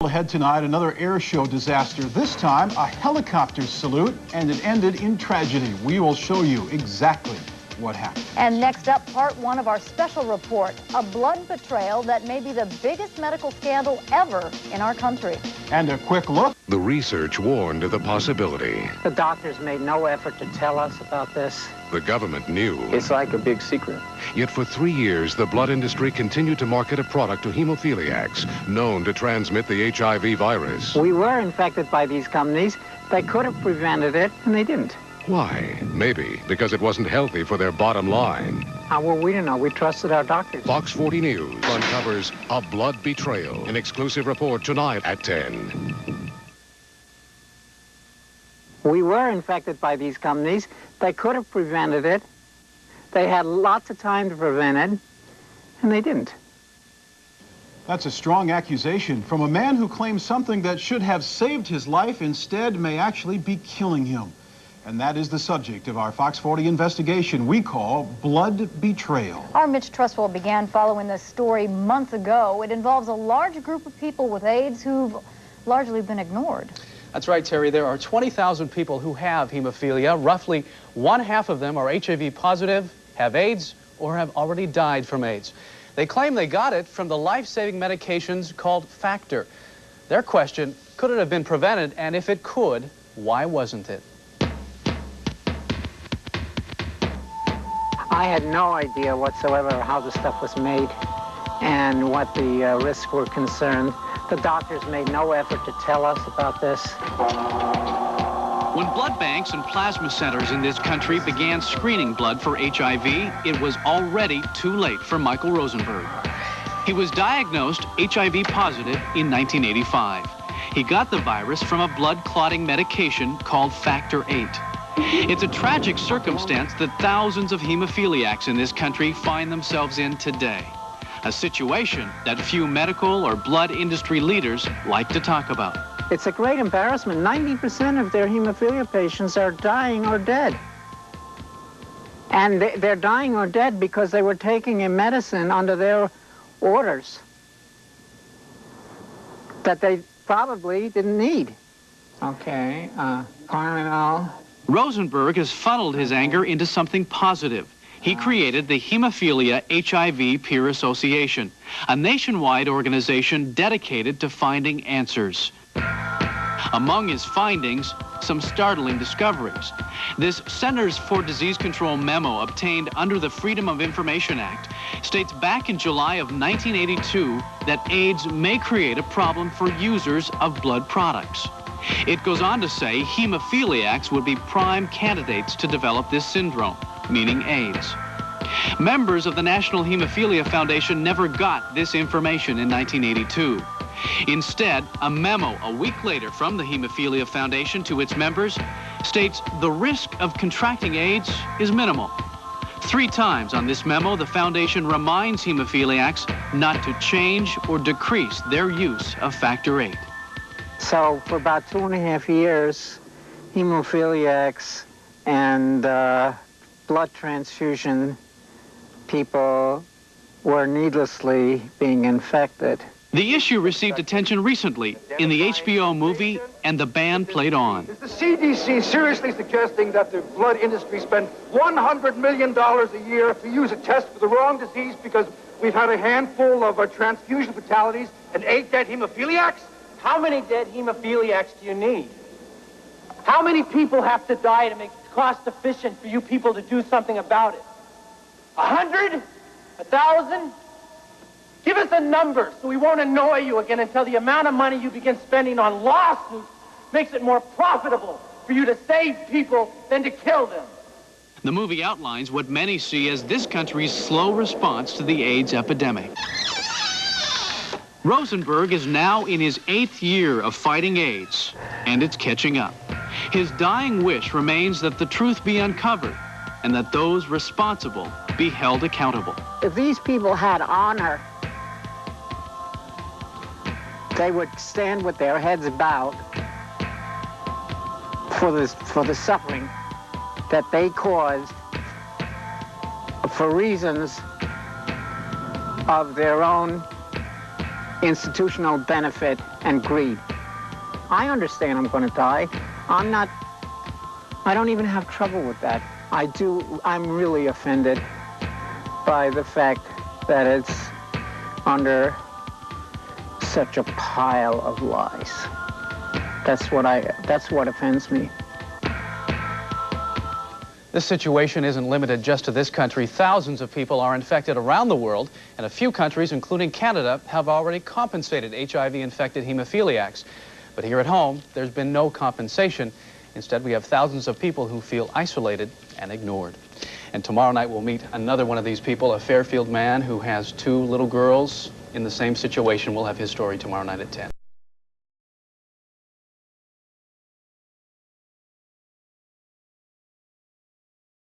Ahead tonight, another air show disaster. This time, a helicopter salute, and it ended in tragedy. We will show you exactly what happened. And next up, part one of our special report, a blood betrayal that may be the biggest medical scandal ever in our country. And a quick look. The research warned of the possibility. The doctors made no effort to tell us about this. The government knew. It's like a big secret. Yet for 3 years, the blood industry continued to market a product to hemophiliacs known to transmit the HIV virus. We were infected by these companies. They could have prevented it, and they didn't. Why? Maybe because it wasn't healthy for their bottom line. Well, we didn't know. We trusted our doctors. Fox 40 News uncovers a blood betrayal. An exclusive report tonight at 10. We were infected by these companies. They could have prevented it. They had lots of time to prevent it, and they didn't. That's a strong accusation from a man who claims something that should have saved his life instead may actually be killing him. And that is the subject of our Fox 40 investigation we call Blood Betrayal. Our Mitch Trustwell began following this story months ago. It involves a large group of people with AIDS who've largely been ignored. That's right, Terry. There are 20,000 people who have hemophilia. Roughly 1/2 of them are HIV positive, have AIDS, or have already died from AIDS. They claim they got it from the life-saving medications called Factor. Their question, could it have been prevented? And if it could, why wasn't it? I had no idea whatsoever how the stuff was made and what the risks were concerned. The doctors made no effort to tell us about this. When blood banks and plasma centers in this country began screening blood for HIV, it was already too late for Michael Rosenberg. He was diagnosed HIV positive in 1985. He got the virus from a blood clotting medication called Factor VIII. It's a tragic circumstance that thousands of hemophiliacs in this country find themselves in today. A situation that few medical or blood industry leaders like to talk about. It's a great embarrassment. 90% of their hemophilia patients are dying or dead. And they're dying or dead because they were taking a medicine under their orders that they probably didn't need. Okay, Carnal. Rosenberg has funneled his anger into something positive. He created the Hemophilia HIV Peer Association, a nationwide organization dedicated to finding answers. Among his findings, some startling discoveries. This Centers for Disease Control memo obtained under the Freedom of Information Act states back in July of 1982 that AIDS may create a problem for users of blood products. It goes on to say hemophiliacs would be prime candidates to develop this syndrome, meaning AIDS. Members of the National Hemophilia Foundation never got this information in 1982. Instead, a memo a week later from the Hemophilia Foundation to its members states the risk of contracting AIDS is minimal. 3 times on this memo, the foundation reminds hemophiliacs not to change or decrease their use of Factor VIII. So for about 2.5 years, hemophiliacs and blood transfusion people were needlessly being infected. The issue received attention recently in the HBO movie, and the band played on. Is the CDC seriously suggesting that the blood industry spend $100 million a year to use a test for the wrong disease because we've had a handful of transfusion fatalities and 8 dead hemophiliacs? How many dead hemophiliacs do you need? How many people have to die to make it cost efficient for you people to do something about it? 100? 1,000? Give us a number so we won't annoy you again until the amount of money you begin spending on lawsuits makes it more profitable for you to save people than to kill them. The movie outlines what many see as this country's slow response to the AIDS epidemic. Rosenberg is now in his 8th year of fighting AIDS, and it's catching up. His dying wish remains that the truth be uncovered and that those responsible be held accountable. If these people had honor, they would stand with their heads bowed for the suffering that they caused for reasons of their own institutional benefit and greed. I understand I'm going to die. I don't even have trouble with that. I'm really offended by the fact that it's under such a pile of lies. That's what offends me. This situation isn't limited just to this country. Thousands of people are infected around the world, and a few countries, including Canada, have already compensated HIV-infected hemophiliacs. But here at home, there's been no compensation. Instead, we have thousands of people who feel isolated and ignored. And tomorrow night, we'll meet another one of these people, a Fairfield man who has 2 little girls in the same situation. We'll have his story tomorrow night at 10.